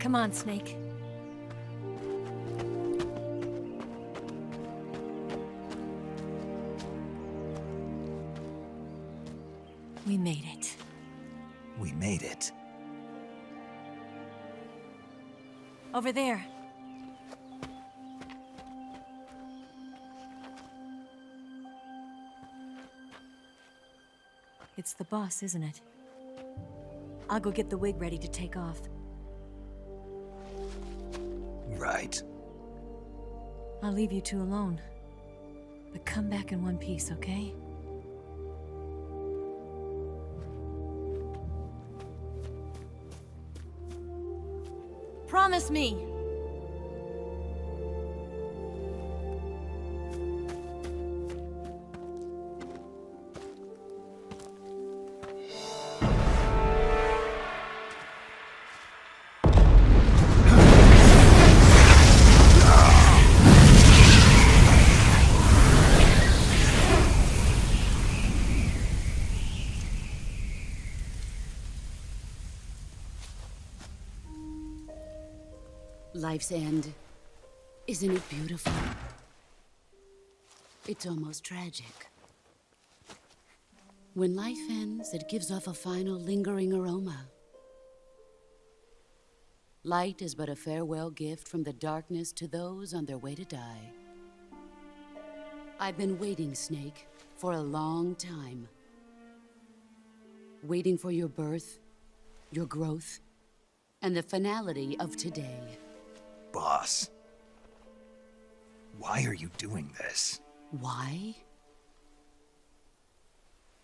Come on, Snake. We made it. We made it. Over there. It's the boss, isn't it? I'll go get the wig ready to take off. Right. I'll leave you two alone. But come back in one piece, okay? Promise me! Life's end. Isn't it beautiful? It's almost tragic. When life ends, it gives off a final lingering aroma. Light is but a farewell gift from the darkness to those on their way to die. I've been waiting, Snake, for a long time. Waiting for your birth, your growth, and the finality of today. Boss. Why are you doing this? Why?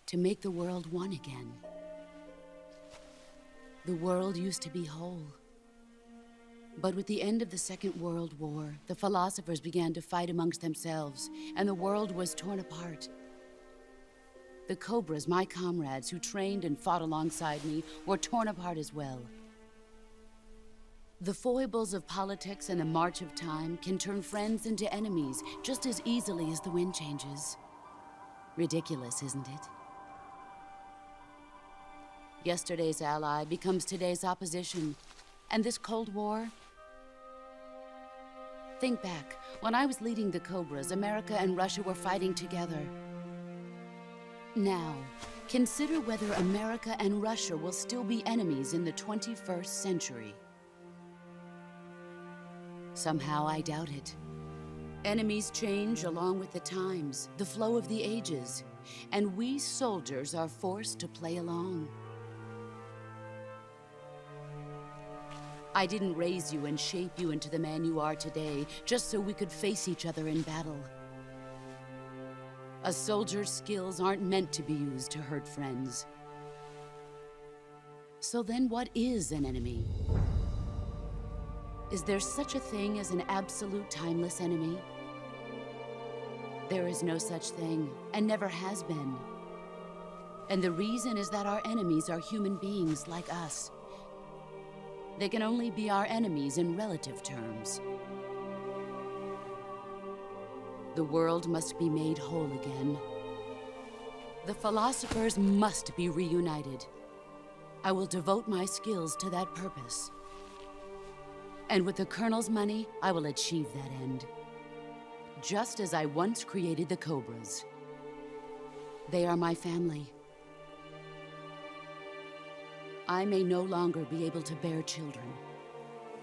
To make the world one again. The world used to be whole. But with the end of the Second World War, the philosophers began to fight amongst themselves, and the world was torn apart. The Cobras, my comrades who trained and fought alongside me, were torn apart as well. The foibles of politics and the march of time can turn friends into enemies just as easily as the wind changes. Ridiculous, isn't it? Yesterday's ally becomes today's opposition. And this Cold War? Think back. When I was leading the Cobras, America and Russia were fighting together. Now, consider whether America and Russia will still be enemies in the 21st century. Somehow I doubt it. Enemies change along with the times, the flow of the ages, and we soldiers are forced to play along. I didn't raise you and shape you into the man you are today just so we could face each other in battle. A soldier's skills aren't meant to be used to hurt friends. So then what is an enemy? Is there such a thing as an absolute timeless enemy? There is no such thing, and never has been. And the reason is that our enemies are human beings like us. They can only be our enemies in relative terms. The world must be made whole again. The philosophers must be reunited. I will devote my skills to that purpose. And with the Colonel's money, I will achieve that end. Just as I once created the Cobras. They are my family. I may no longer be able to bear children,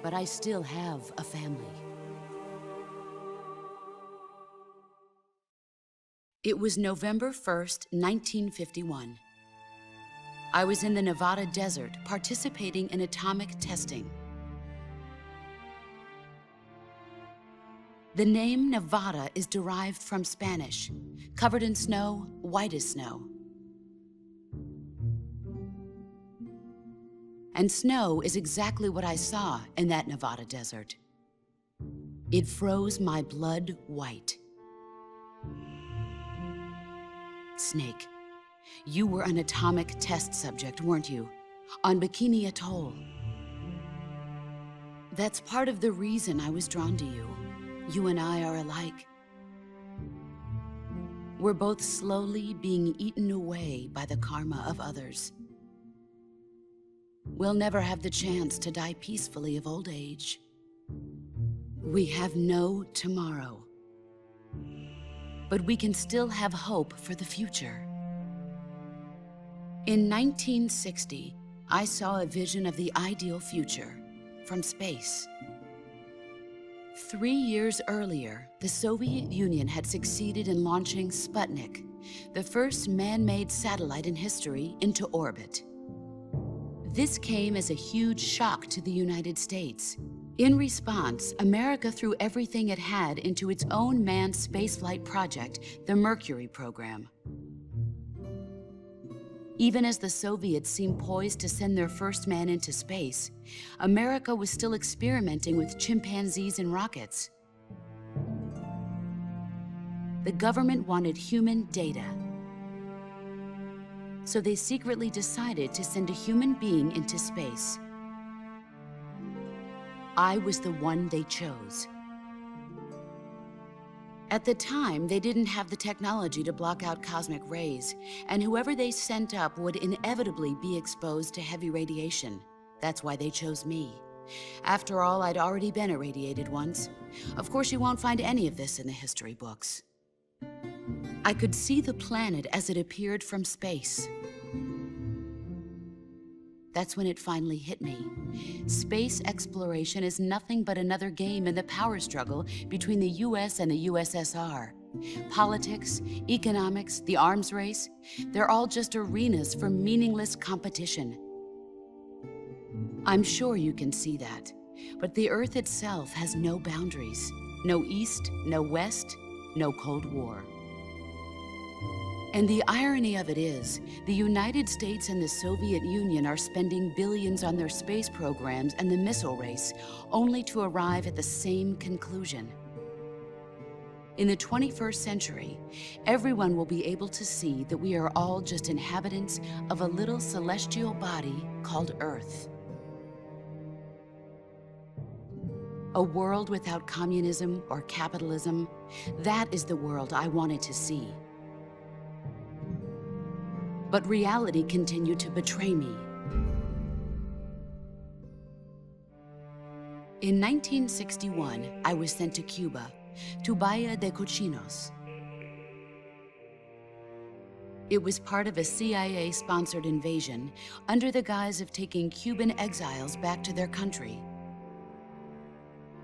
but I still have a family. It was November 1st, 1951. I was in the Nevada desert participating in atomic testing. The name Nevada is derived from Spanish, covered in snow, white as snow. And snow is exactly what I saw in that Nevada desert. It froze my blood white. Snake, you were an atomic test subject, weren't you? On Bikini Atoll. That's part of the reason I was drawn to you. You and I are alike. We're both slowly being eaten away by the karma of others. we'll never have the chance to die peacefully of old age. We have no tomorrow. But we can still have hope for the future. In 1960, I saw a vision of the ideal future from space. 3 years earlier, the Soviet Union had succeeded in launching Sputnik, the first man-made satellite in history, into orbit. This came as a huge shock to the United States. In response, America threw everything it had into its own manned spaceflight project, the Mercury program. Even as the Soviets seemed poised to send their first man into space, America was still experimenting with chimpanzees and rockets. The government wanted human data. So they secretly decided to send a human being into space. I was the one they chose. At the time, they didn't have the technology to block out cosmic rays, and whoever they sent up would inevitably be exposed to heavy radiation. That's why they chose me. After all, I'd already been irradiated once. Of course, you won't find any of this in the history books. I could see the planet as it appeared from space. That's when it finally hit me. Space exploration is nothing but another game in the power struggle between the US and the USSR. Politics, economics, the arms race, they're all just arenas for meaningless competition. I'm sure you can see that, but the Earth itself has no boundaries. No East, no West, no Cold War. And the irony of it is, the United States and the Soviet Union are spending billions on their space programs and the missile race, only to arrive at the same conclusion. In the 21st century, everyone will be able to see that we are all just inhabitants of a little celestial body called Earth. A world without communism or capitalism, that is the world I wanted to see. But reality continued to betray me. In 1961, I was sent to Cuba, to Bahia de Cochinos. It was part of a CIA-sponsored invasion under the guise of taking Cuban exiles back to their country.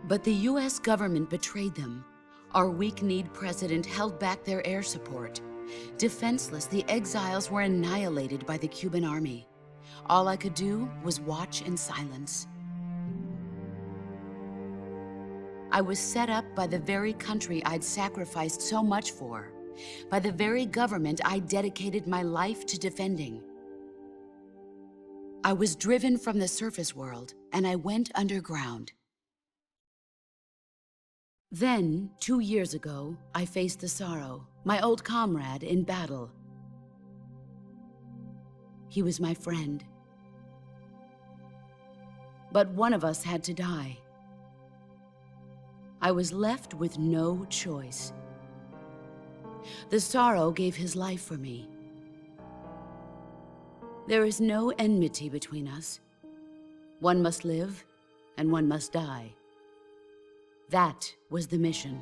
But the US government betrayed them. Our weak-kneed president held back their air support. Defenseless, the exiles were annihilated by the Cuban army. All I could do was watch in silence. I was set up by the very country I'd sacrificed so much for, by the very government I dedicated my life to defending. I was driven from the surface world, and I went underground. Then, 2 years ago, I faced the sorrow, my old comrade in battle. He was my friend. But one of us had to die. I was left with no choice. The sorrow gave his life for me. There is no enmity between us. One must live, and one must die. That was the mission.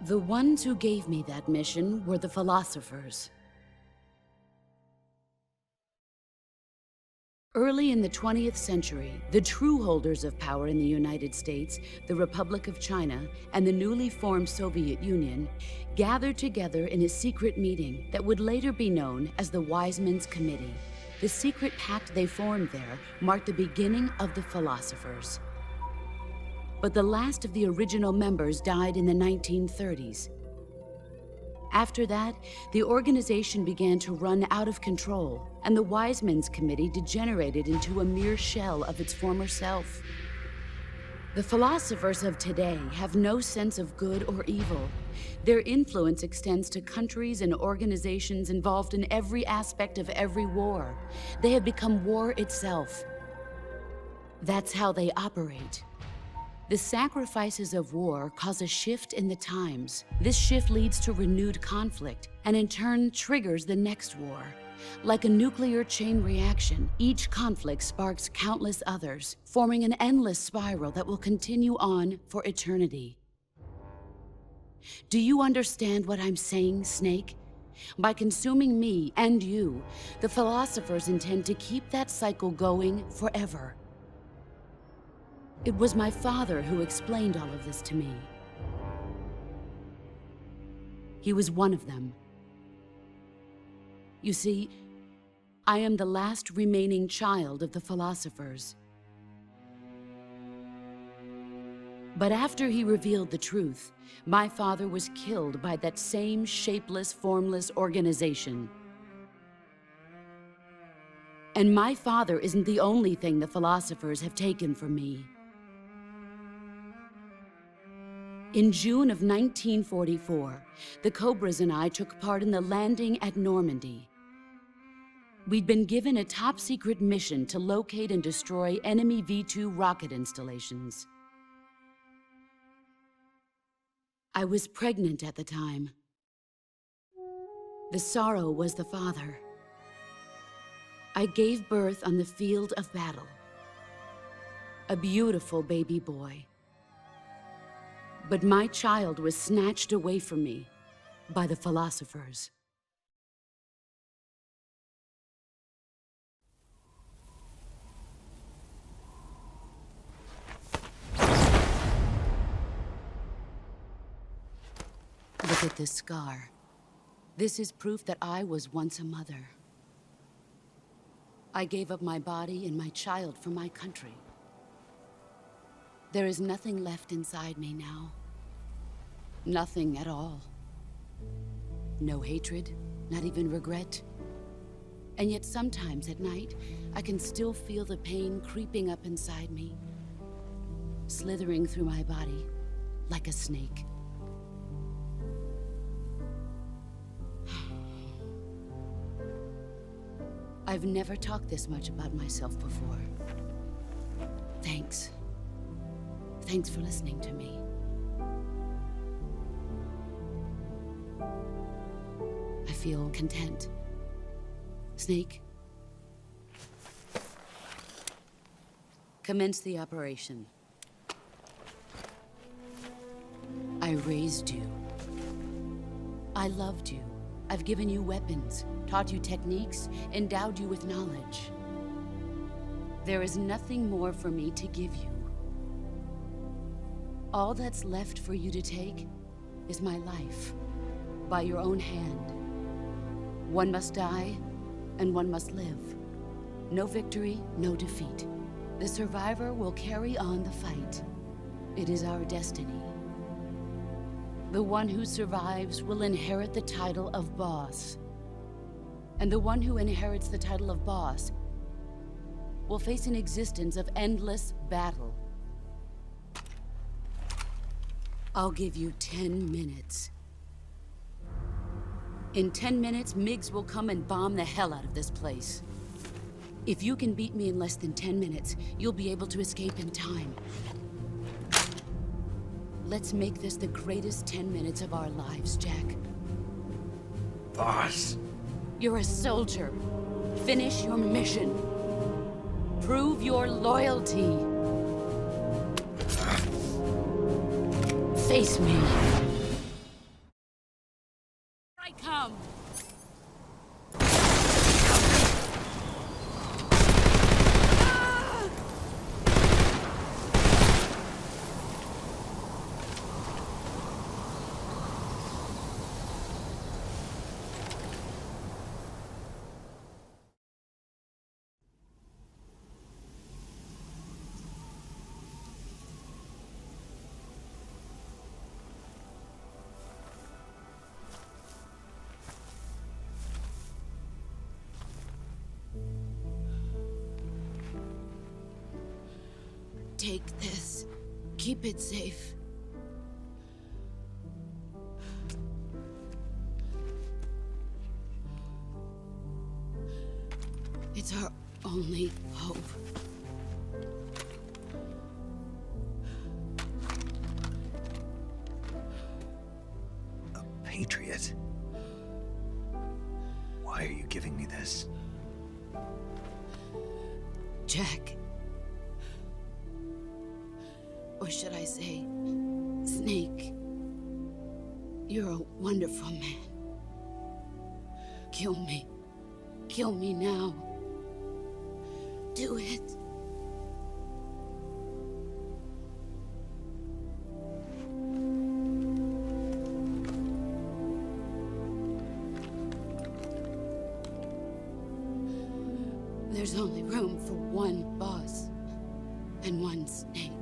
The ones who gave me that mission were the philosophers. Early in the 20th century, the true holders of power in the United States, the Republic of China, and the newly formed Soviet Union gathered together in a secret meeting that would later be known as the Wise Men's Committee. The secret pact they formed there marked the beginning of the philosophers. But the last of the original members died in the 1930s. After that, the organization began to run out of control, and the Wise Men's Committee degenerated into a mere shell of its former self. The philosophers of today have no sense of good or evil. Their influence extends to countries and organizations involved in every aspect of every war. They have become war itself. That's how they operate. The sacrifices of war cause a shift in the times. This shift leads to renewed conflict, and in turn triggers the next war. Like a nuclear chain reaction, each conflict sparks countless others, forming an endless spiral that will continue on for eternity. Do you understand what I'm saying, Snake? By consuming me and you, the philosophers intend to keep that cycle going forever. It was my father who explained all of this to me. He was one of them. You see, I am the last remaining child of the philosophers. But after he revealed the truth, my father was killed by that same shapeless, formless organization. And my father isn't the only thing the philosophers have taken from me. In June of 1944, the Cobras and I took part in the landing at Normandy. We'd been given a top-secret mission to locate and destroy enemy V-2 rocket installations. I was pregnant at the time. The sorrow was the father. I gave birth on the field of battle. A beautiful baby boy. But my child was snatched away from me by the philosophers. Look at this scar. This is proof that I was once a mother. I gave up my body and my child for my country. There is nothing left inside me now. Nothing at all. No hatred, not even regret. And yet sometimes at night, I can still feel the pain creeping up inside me, slithering through my body like a snake. I've never talked this much about myself before. Thanks. Thanks for listening to me. I feel content. Snake? Commence the operation. I raised you. I loved you. I've given you weapons, taught you techniques, endowed you with knowledge. There is nothing more for me to give you. All that's left for you to take is my life, by your own hand. One must die, and one must live. No victory, no defeat. The survivor will carry on the fight. It is our destiny. The one who survives will inherit the title of boss. And the one who inherits the title of boss will face an existence of endless battle. I'll give you 10 minutes. In 10 minutes, MiGs will come and bomb the hell out of this place. If you can beat me in less than 10 minutes, you'll be able to escape in time. Let's make this the greatest 10 minutes of our lives, Jack. Boss. You're a soldier. Finish your mission. Prove your loyalty. Face me. I come. Take this. Keep it safe. It's our only hope. A patriot? Why Why are you giving me this? Jack. Or should I say, Snake. You're a wonderful man. Kill me. Kill me now. Do it. There's only room for one boss and one snake.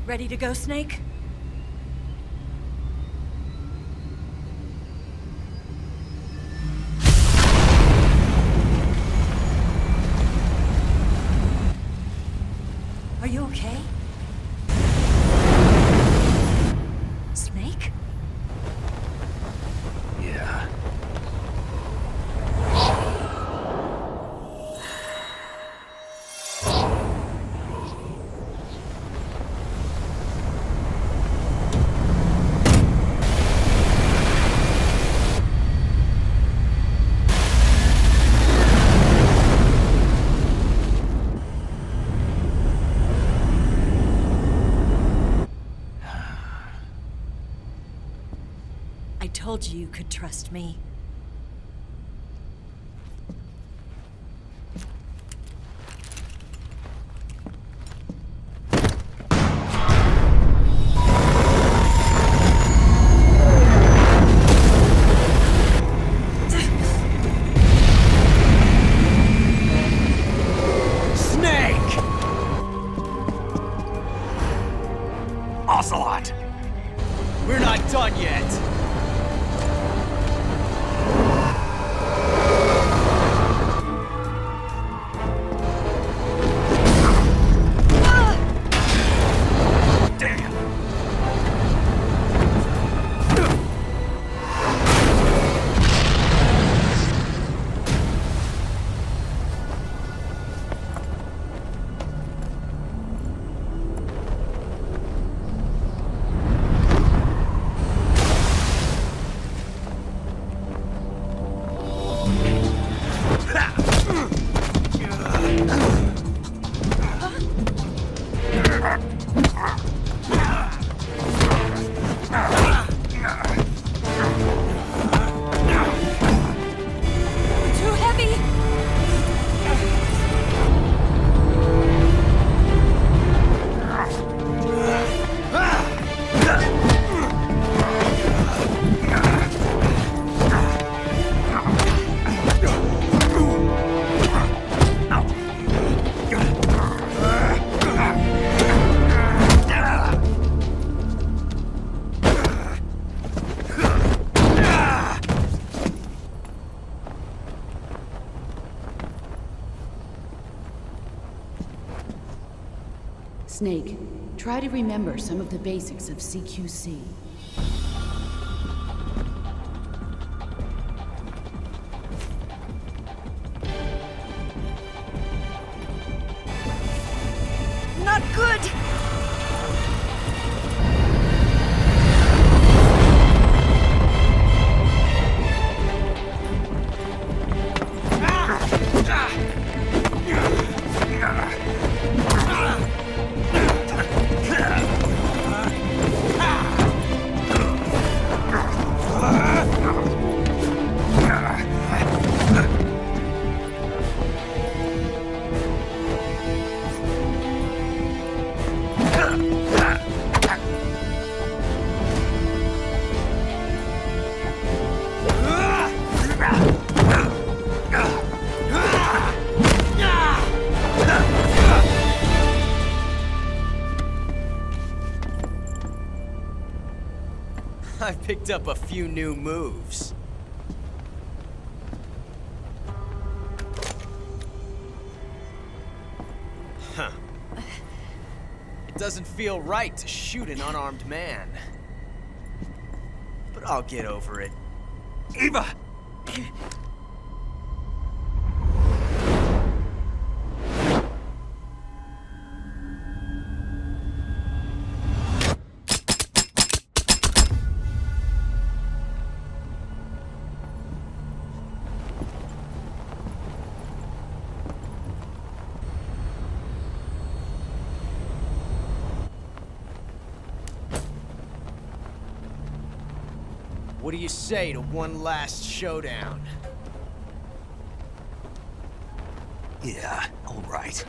Ready to go, Snake? Are you okay? Snake? Yeah. I told you you could trust me. Snake! Ocelot! We're not done yet! Too heavy! Snake, try to remember some of the basics of CQC. Not good! I picked up a few new moves. Huh. It doesn't feel right to shoot an unarmed man. But I'll get over it. Eva! What do you say to one last showdown? Yeah, all right.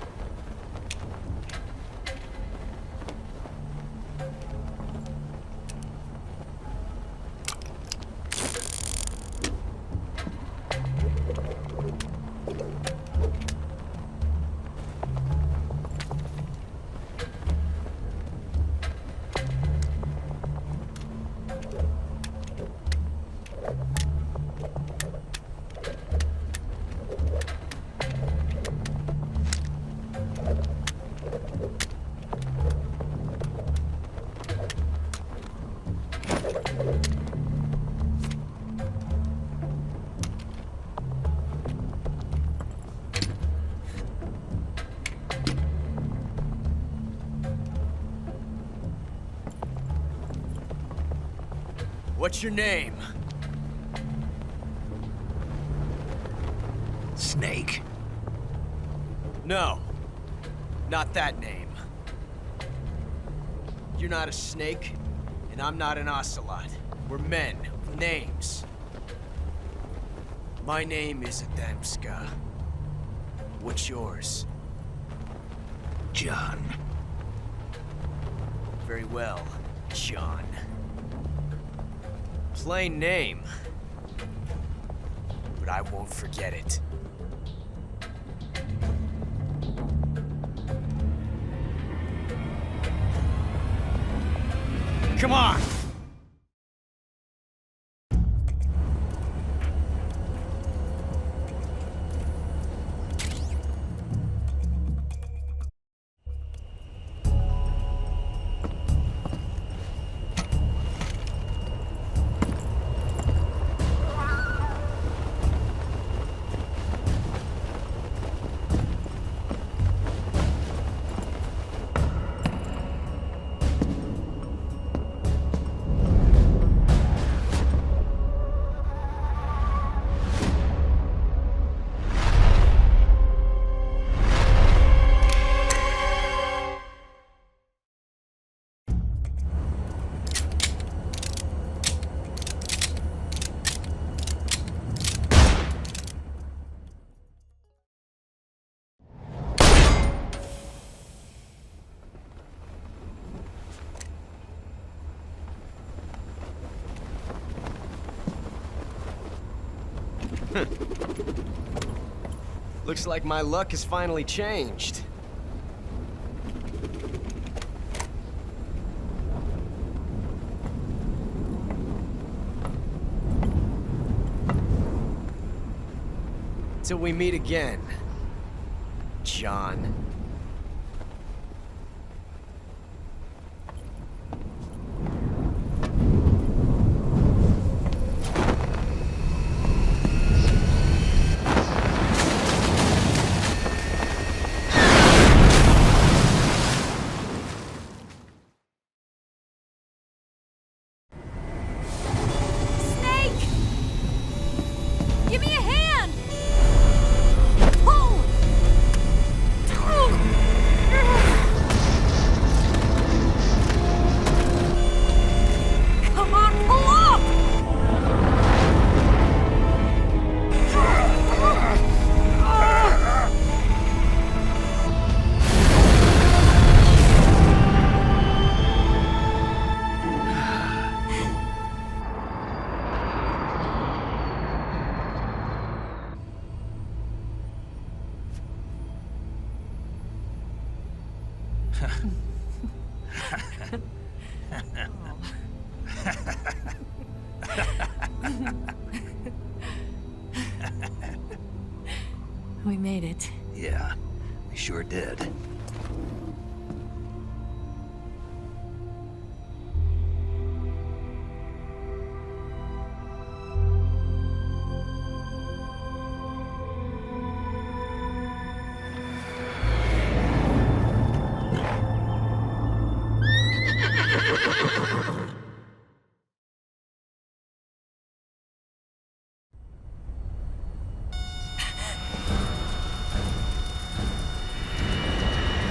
What's your name? Snake. No. Not that name. You're not a snake, and I'm not an ocelot. We're men with names. My name is Adamska. What's yours? John. Very well, John. Plain name. But I won't forget it. Come on! Looks like my luck has finally changed. Till we meet again, John. Give me a hand! Pull! Come on, pull up! We made it. Yeah, we sure did.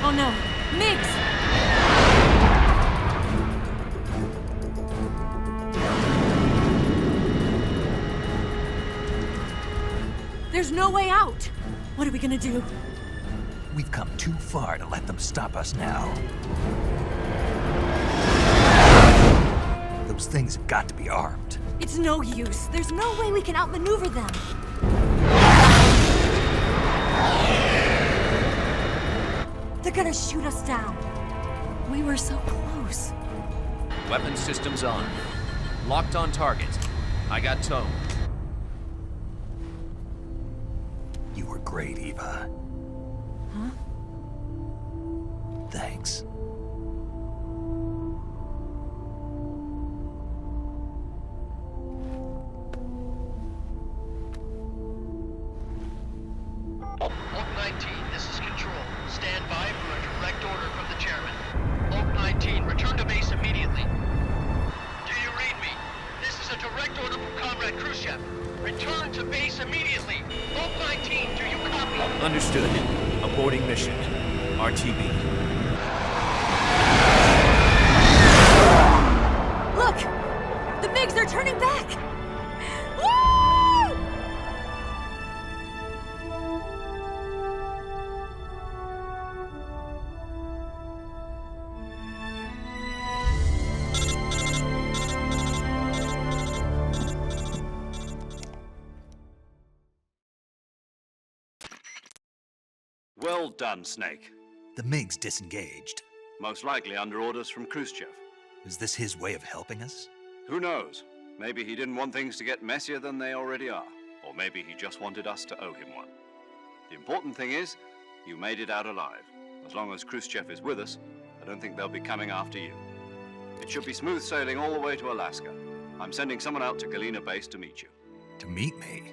Oh no, Migs! There's no way out! What are we gonna do? We've come too far to let them stop us now. Those things have got to be armed. It's no use. There's no way we can outmaneuver them. They're gonna shoot us down. We were so close. Weapon systems on. Locked on target. I got tow. You were great, Eva. Huh? Thanks. Oak 19, this is Control. Stand by for a direct order from the chairman. Oak 19, return to base immediately. Do you read me? This is a direct order from Comrade Khrushchev. Return to base immediately. Oak 19, do you copy? Understood. Aborting mission. RTB. Look! The MiGs are turning back! Woo! Well done, Snake. The MiGs disengaged. Most likely under orders from Khrushchev. Is this his way of helping us? Who knows? Maybe he didn't want things to get messier than they already are. Or maybe he just wanted us to owe him one. The important thing is, you made it out alive. As long as Khrushchev is with us, I don't think they'll be coming after you. It should be smooth sailing all the way to Alaska. I'm sending someone out to Galena Base to meet you. To meet me?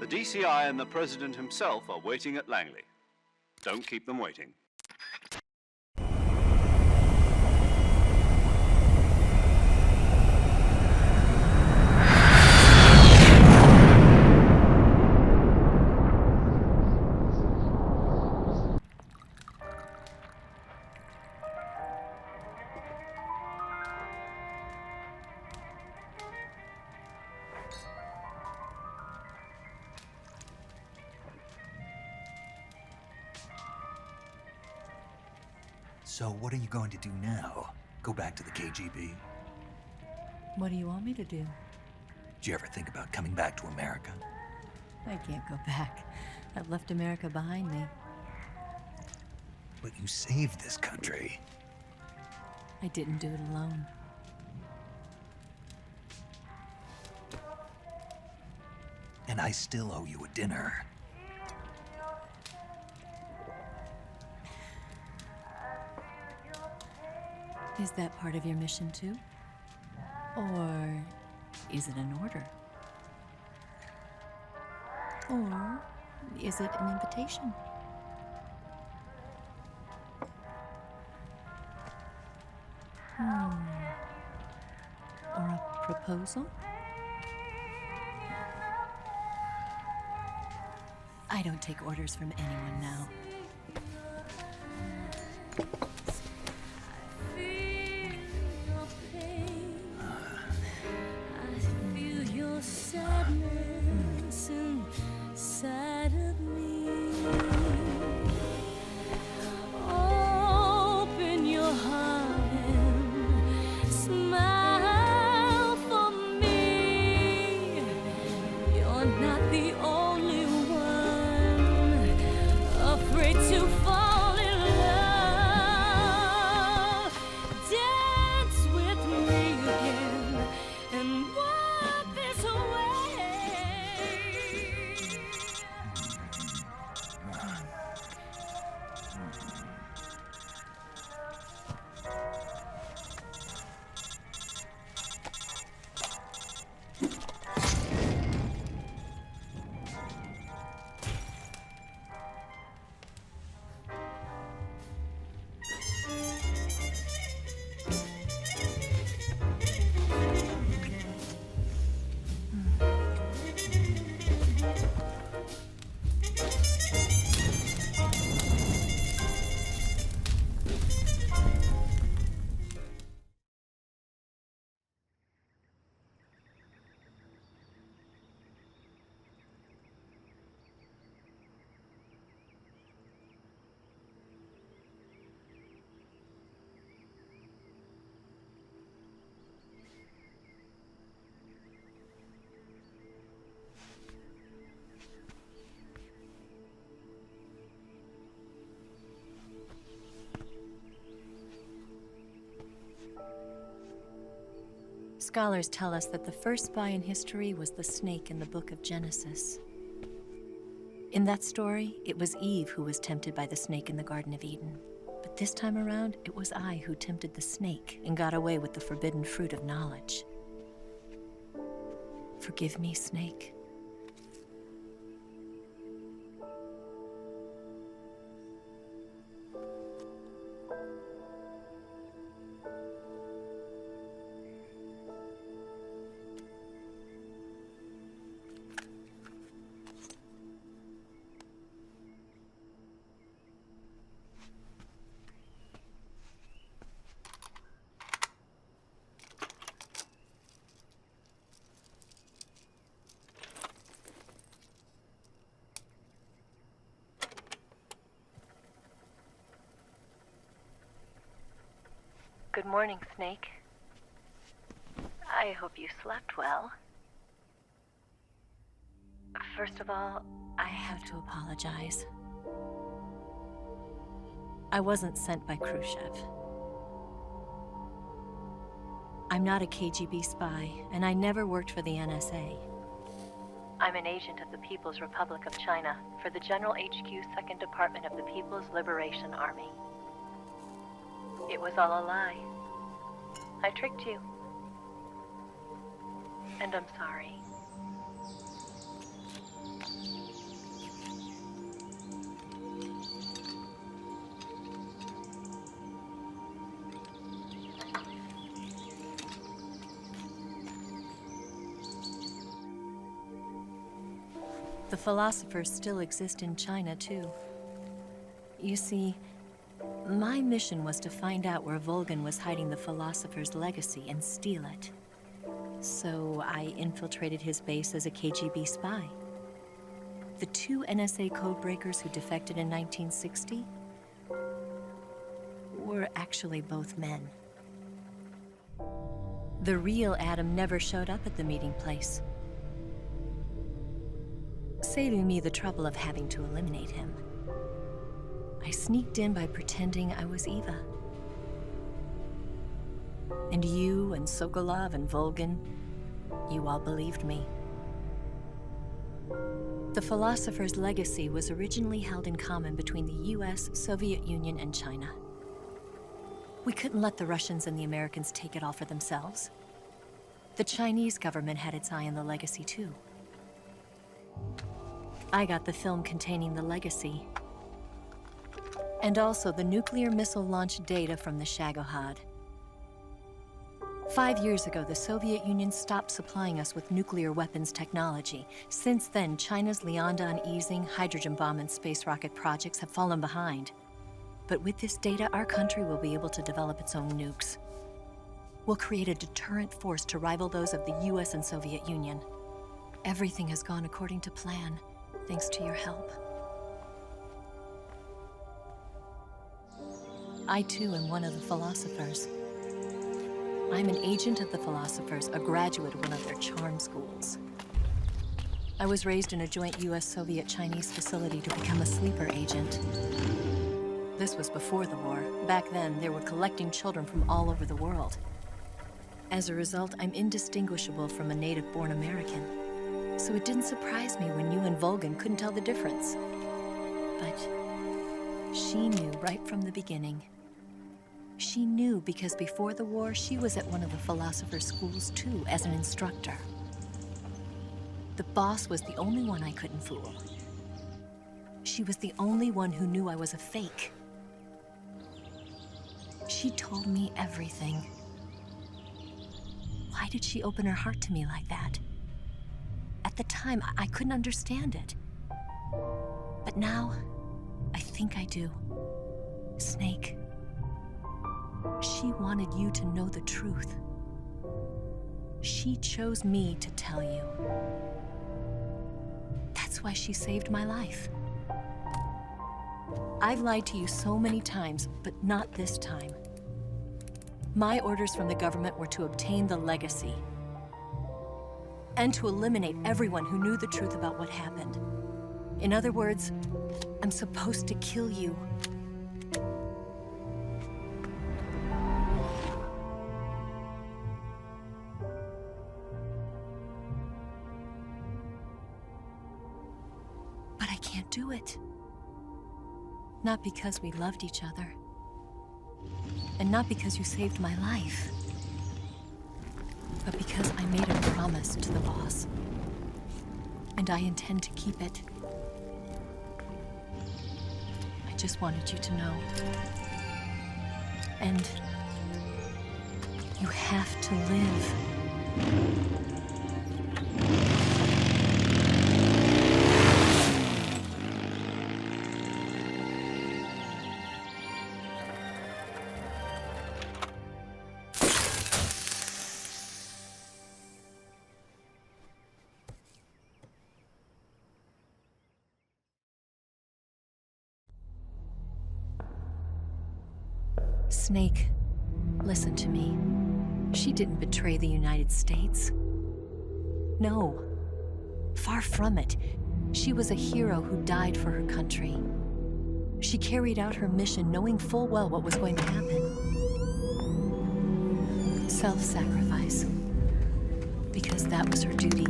The DCI and the President himself are waiting at Langley. Don't keep them waiting. So what are you going to do now? Go back to the KGB? What do you want me to do? Did you ever think about coming back to America? I can't go back. I've left America behind me. But you saved this country. I didn't do it alone. And I still owe you a dinner. Is that part of your mission too? Or is it an order? Or is it an invitation? Or a proposal? I don't take orders from anyone now. Scholars tell us that the first spy in history was the snake in the book of Genesis. In that story, it was Eve who was tempted by the snake in the Garden of Eden. But this time around, it was I who tempted the snake and got away with the forbidden fruit of knowledge. Forgive me, snake. Good morning, Snake. I hope you slept well. First of all, I have to apologize. I wasn't sent by Khrushchev. I'm not a KGB spy, and I never worked for the NSA. I'm an agent of the People's Republic of China for the General HQ 2nd Department of the People's Liberation Army. It was all a lie. I tricked you. And I'm sorry. The philosophers still exist in China, too. You see, my mission was to find out where Volgan was hiding the philosopher's legacy and steal it. So I infiltrated his base as a KGB spy. The two NSA codebreakers who defected in 1960 were actually both men. The real Adam never showed up at the meeting place. saving me the trouble of having to eliminate him. I sneaked in by pretending I was Eva. And you and Sokolov and Volgin, you all believed me. The philosopher's legacy was originally held in common between the US, Soviet Union, and China. We couldn't let the Russians and the Americans take it all for themselves. The Chinese government had its eye on the legacy too. I got the film containing the legacy, and also the nuclear missile launch data from the Shagohod. 5 years ago, the Soviet Union stopped supplying us with nuclear weapons technology. Since then, China's Liaodong easing, hydrogen bomb, and space rocket projects have fallen behind. But with this data, our country will be able to develop its own nukes. We'll create a deterrent force to rival those of the US and Soviet Union. Everything has gone according to plan, thanks to your help. I too am one of the philosophers. I'm an agent of the philosophers, a graduate of one of their charm schools. I was raised in a joint US-Soviet-Chinese facility to become a sleeper agent. This was before the war. Back then, they were collecting children from all over the world. As a result, I'm indistinguishable from a native-born American. So it didn't surprise me when you and Volgin couldn't tell the difference. But she knew right from the beginning. She knew because before the war, she was at one of the philosopher's schools too, as an instructor. The boss was the only one I couldn't fool. She was the only one who knew I was a fake. She told me everything. Why did she open her heart to me like that? At the time, I couldn't understand it. But now, I think I do. Snake. She wanted you to know the truth. She chose me to tell you. That's why she saved my life. I've lied to you so many times, but not this time. My orders from the government were to obtain the legacy and to eliminate everyone who knew the truth about what happened. In other words, I'm supposed to kill you. But I can't do it. Not because we loved each other. And not because you saved my life. But because I made a promise to the boss. And I intend to keep it. I just wanted you to know. And you have to live. Snake, listen to me. She didn't betray the United States. No, far from it. She was a hero who died for her country. She carried out her mission knowing full well what was going to happen. Self-sacrifice. Because that was her duty.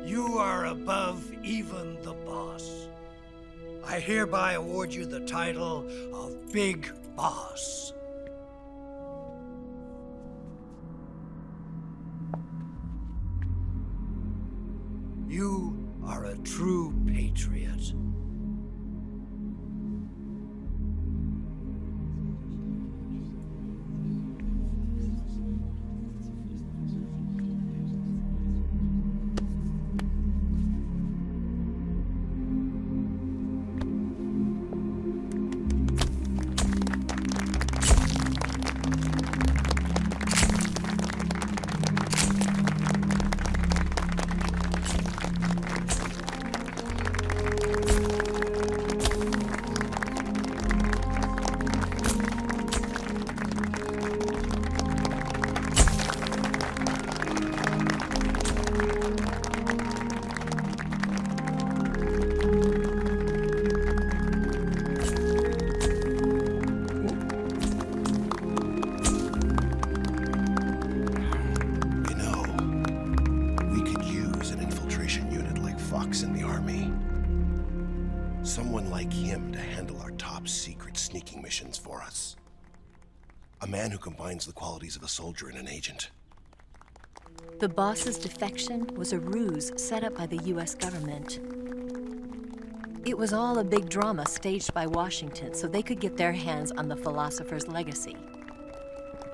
You are above even the boss. I hereby award you the title of Big Boss. You are a true patriot. fox in the army. Someone like him to handle our top secret sneaking missions for us. A man who combines the qualities of a soldier and an agent. The boss's defection was a ruse set up by the US government. It was all a big drama staged by Washington so they could get their hands on the philosopher's legacy.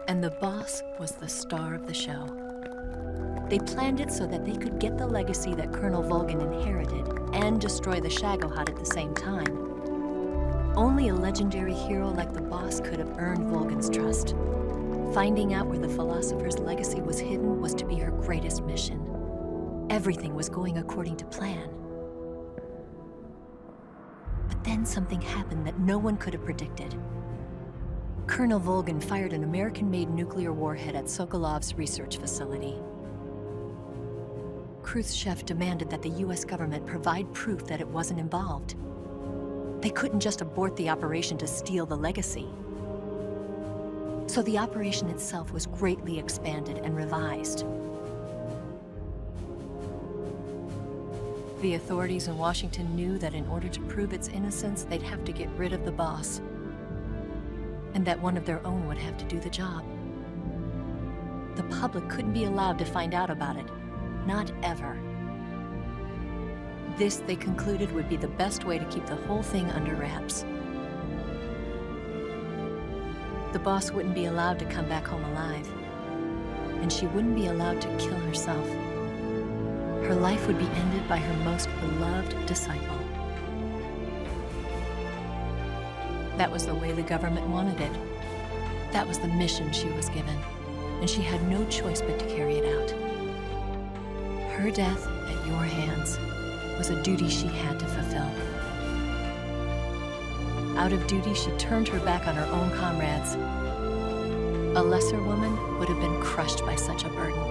And the boss was the star of the show. They planned it so that they could get the legacy that Colonel Volgin inherited and destroy the Shagohod at the same time. Only a legendary hero like the boss could have earned Volgin's trust. Finding out where the philosopher's legacy was hidden was to be her greatest mission. Everything was going according to plan. But then something happened that no one could have predicted. Colonel Volgin fired an American-made nuclear warhead at Sokolov's research facility. Khrushchev demanded that the US government provide proof that it wasn't involved. They couldn't just abort the operation to steal the legacy. So the operation itself was greatly expanded and revised. The authorities in Washington knew that in order to prove its innocence, they'd have to get rid of the boss, and that one of their own would have to do the job. The public couldn't be allowed to find out about it. Not ever. This, they concluded, would be the best way to keep the whole thing under wraps. The boss wouldn't be allowed to come back home alive, and she wouldn't be allowed to kill herself. Her life would be ended by her most beloved disciple. That was the way the government wanted it. That was the mission she was given, and she had no choice but to carry it out. Her death at your hands was a duty she had to fulfill. Out of duty, she turned her back on her own comrades. A lesser woman would have been crushed by such a burden.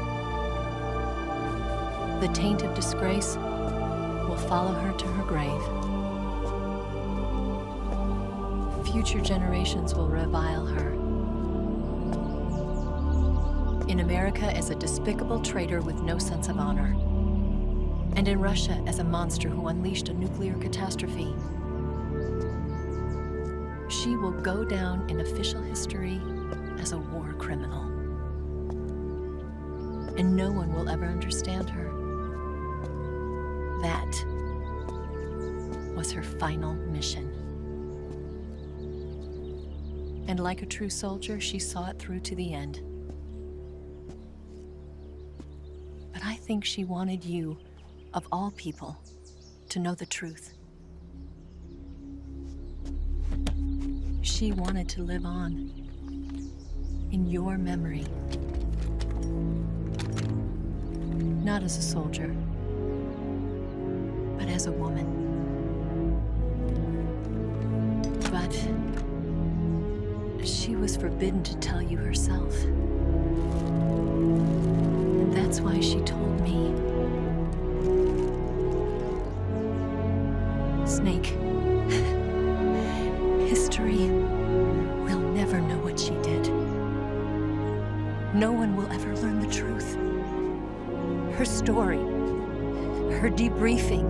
The taint of disgrace will follow her to her grave. Future generations will revile her. In America as a despicable traitor with no sense of honor. And in Russia as a monster who unleashed a nuclear catastrophe. She will go down in official history as a war criminal. And no one will ever understand her. That was her final mission. And like a true soldier, she saw it through to the end. But I think she wanted you, of all people, to know the truth. She wanted to live on in your memory. Not as a soldier, but as a woman. But she was forbidden to tell you herself. And that's why she told me. Snake, history will never know what she did. No one will ever learn the truth. Her story, her debriefing,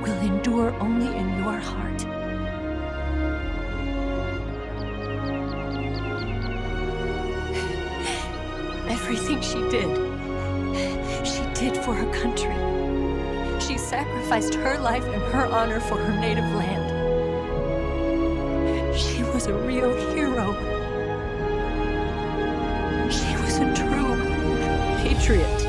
will endure only in your heart. Everything she did for her country. She sacrificed her life and her honor for her native land. She was a real hero. She was a true patriot.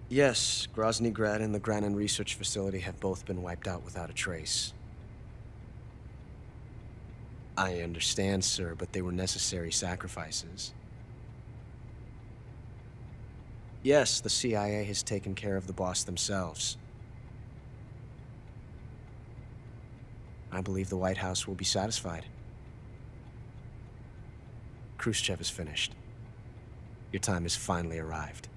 Yes, Grozny Grad and the Granin Research Facility have both been wiped out without a trace. I understand, sir, but they were necessary sacrifices. Yes, the CIA has taken care of the boss themselves. I believe the White House will be satisfied. Khrushchev is finished. Your time has finally arrived.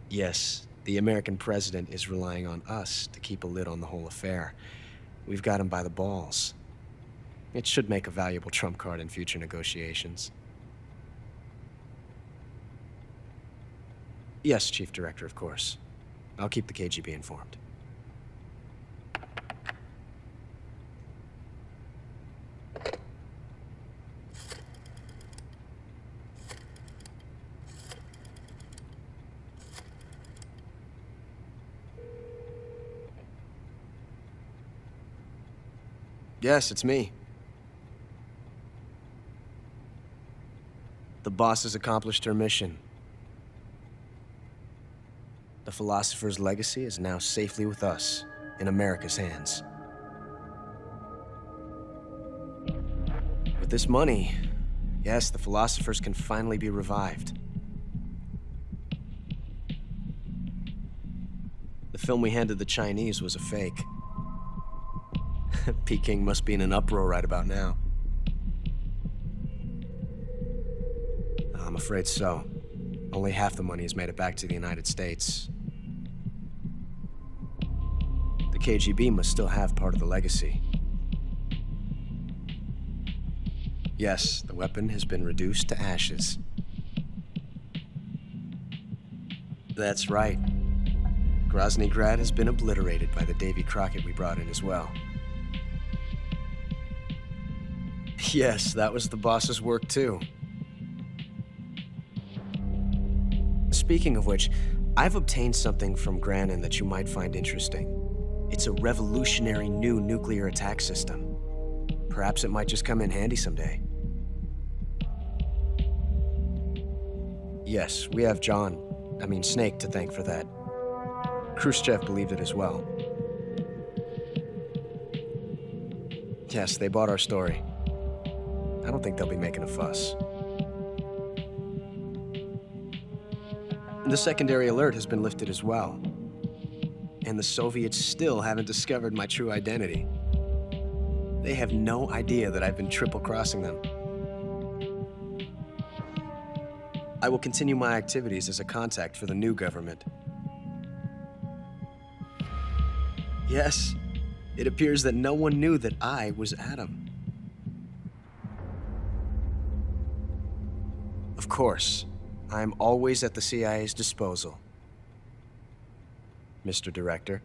Yes, the American president is relying on us to keep a lid on the whole affair. We've got him by the balls. It should make a valuable trump card in future negotiations. Yes, Chief Director, of course. I'll keep the KGB informed. Yes, it's me. The boss has accomplished her mission. The philosopher's legacy is now safely with us, in America's hands. With this money, yes, the philosophers can finally be revived. The film we handed the Chinese was a fake. Peking must be in an uproar right about now. I'm afraid so. Only half the money has made it back to the United States. The KGB must still have part of the legacy. Yes, the weapon has been reduced to ashes. That's right. Grozny Grad has been obliterated by the Davy Crockett we brought in as well. Yes, that was the boss's work too. Speaking of which, I've obtained something from Granin that you might find interesting. It's a revolutionary new nuclear attack system. Perhaps it might just come in handy someday. Yes, we have Snake to thank for that. Khrushchev believed it as well. Yes, they bought our story. I don't think they'll be making a fuss. The secondary alert has been lifted as well. And the Soviets still haven't discovered my true identity. They have no idea that I've been triple-crossing them. I will continue my activities as a contact for the new government. Yes, it appears that no one knew that I was Adam. Of course, I am always at the CIA's disposal, Mr. Director.